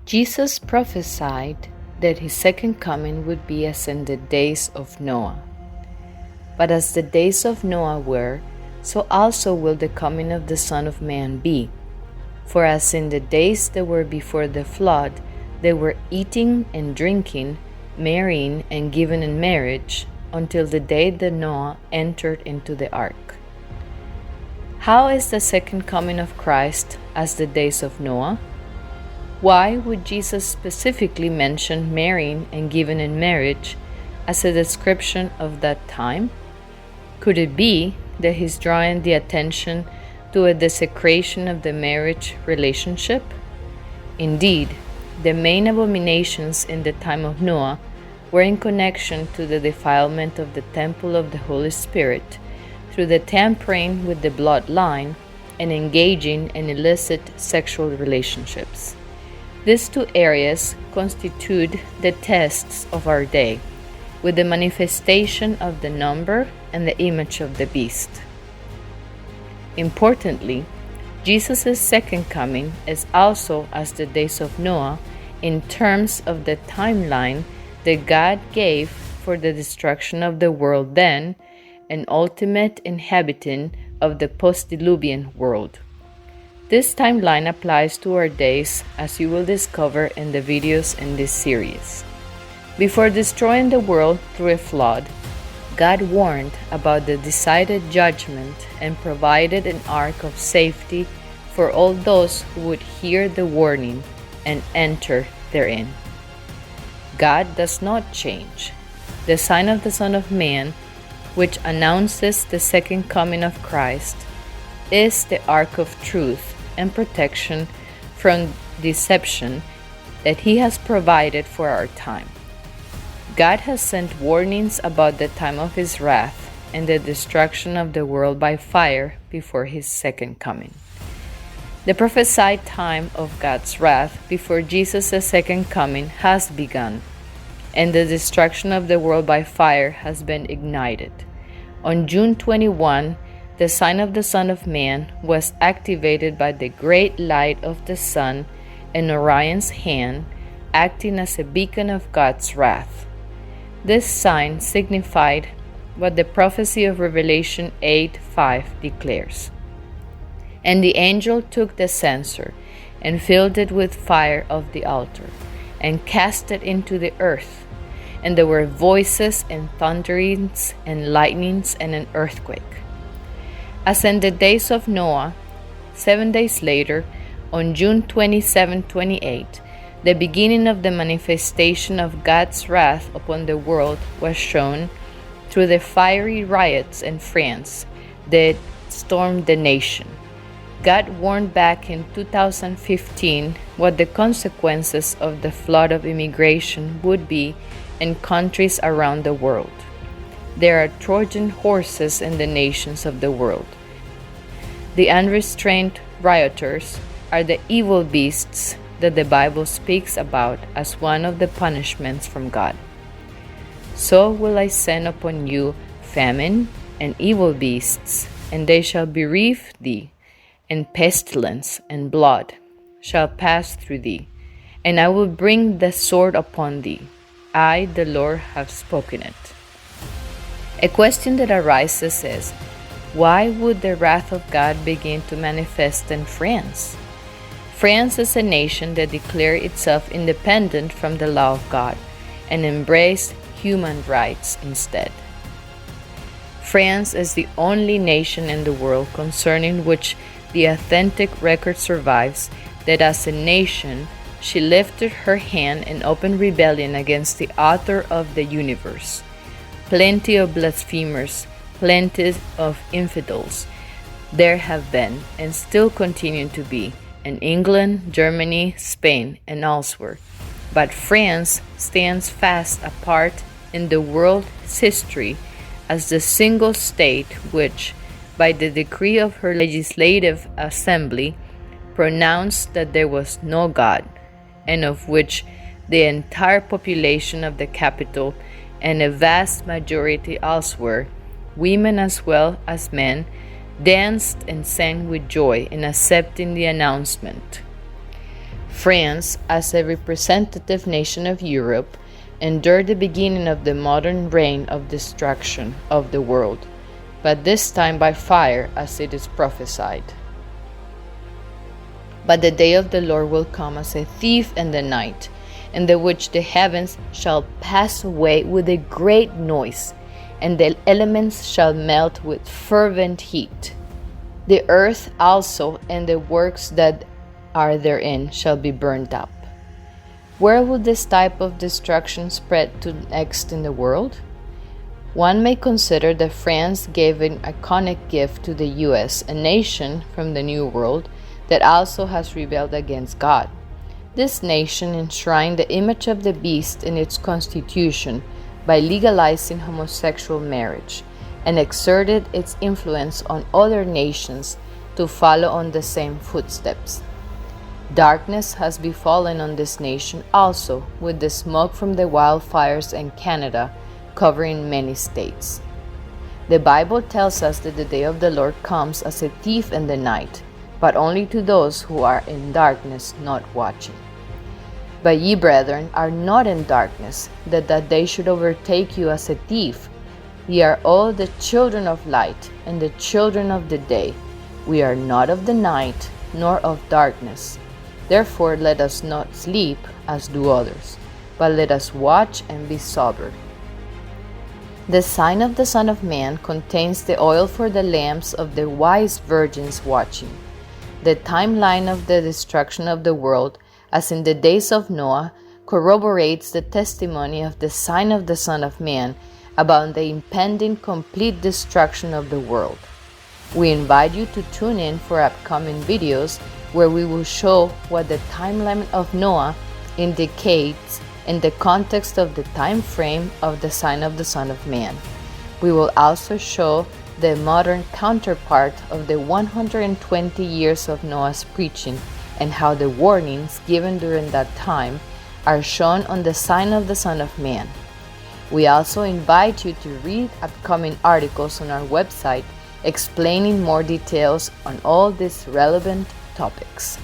Jesus prophesied that his second coming would be as in the days of Noah. But as the days of Noah were, so also will the coming of the Son of Man be. For as in the days that were before the flood, they were eating and drinking, marrying and giving in marriage, until the day that Noah entered into the ark. How is the second coming of Christ as the days of Noah? Why would Jesus specifically mention marrying and giving in marriage as a description of that time? Could it be that he's drawing the attention to a desecration of the marriage relationship? Indeed, the main abominations in the time of Noah were in connection to the defilement of the temple of the Holy Spirit through the tampering with the bloodline and engaging in illicit sexual relationships. These two areas constitute the tests of our day, with the manifestation of the number and the image of the beast. Importantly, Jesus' second coming is also as the days of Noah in terms of the timeline that God gave for the destruction of the world then, an ultimate inhabitant of the post-diluvian world. This timeline applies to our days, as you will discover in the videos in this series. Before destroying the world through a flood, God warned about the decided judgment and provided an ark of safety for all those who would hear the warning and enter therein. God does not change. The sign of the Son of Man, which announces the second coming of Christ, is the ark of truth and protection from deception that he has provided for our time. God has sent warnings about the time of his wrath and the destruction of the world by fire before his second coming. The prophesied time of God's wrath before Jesus' second coming has begun, and the destruction of the world by fire has been ignited. On June 21, the sign of the Son of Man was activated by the great light of the sun and Orion's hand, acting as a beacon of God's wrath. This sign signified what the prophecy of Revelation 8:5 declares. And the angel took the censer and filled it with fire of the altar and cast it into the earth. And there were voices and thunderings and lightnings and an earthquake. As in the days of Noah, 7 days later, on June 27-28, the beginning of the manifestation of God's wrath upon the world was shown through the fiery riots in France that stormed the nation. God warned back in 2015 what the consequences of the flood of immigration would be in countries around the world. There are Trojan horses in the nations of the world. The unrestrained rioters are the evil beasts that the Bible speaks about as one of the punishments from God. So will I send upon you famine and evil beasts, and they shall bereave thee, and pestilence and blood shall pass through thee, and I will bring the sword upon thee. I, the Lord, have spoken it. A question that arises is, why would the wrath of God begin to manifest in France? France is a nation that declared itself independent from the law of God and embraced human rights instead. France is the only nation in the world concerning which the authentic record survives that as a nation she lifted her hand in open rebellion against the author of the universe. Plenty of blasphemers, plenty of infidels there have been and still continue to be in England, Germany, Spain, and elsewhere. But France stands fast apart in the world's history as the single state which, by the decree of her legislative assembly, pronounced that there was no God, and of which the entire population of the capital and a vast majority elsewhere, women as well as men, danced and sang with joy in accepting the announcement. France, as a representative nation of Europe, endured the beginning of the modern reign of destruction of the world, but this time by fire, as it is prophesied. But the day of the Lord will come as a thief in the night, in the which the heavens shall pass away with a great noise, and the elements shall melt with fervent heat. The earth also and the works that are therein shall be burnt up. Where will this type of destruction spread to next in the world? One may consider that France gave an iconic gift to the US, a nation from the New World that also has rebelled against God. This nation enshrined the image of the beast in its constitution by legalizing homosexual marriage, and exerted its influence on other nations to follow on the same footsteps. Darkness has befallen on this nation also, with the smoke from the wildfires in Canada covering many states. The Bible tells us that the day of the Lord comes as a thief in the night, but only to those who are in darkness, not watching. But ye, brethren, are not in darkness, that day should overtake you as a thief. Ye are all the children of light, and the children of the day. We are not of the night, nor of darkness. Therefore let us not sleep, as do others, but let us watch and be sober. The sign of the Son of Man contains the oil for the lamps of the wise virgins watching. The timeline of the destruction of the world, as in the days of Noah, corroborates the testimony of the sign of the Son of Man about the impending complete destruction of the world. We invite you to tune in for upcoming videos where we will show what the timeline of Noah indicates in the context of the time frame of the sign of the Son of Man. We will also show the modern counterpart of the 120 years of Noah's preaching, and how the warnings given during that time are shown on the sign of the Son of Man. We also invite you to read upcoming articles on our website explaining more details on all these relevant topics.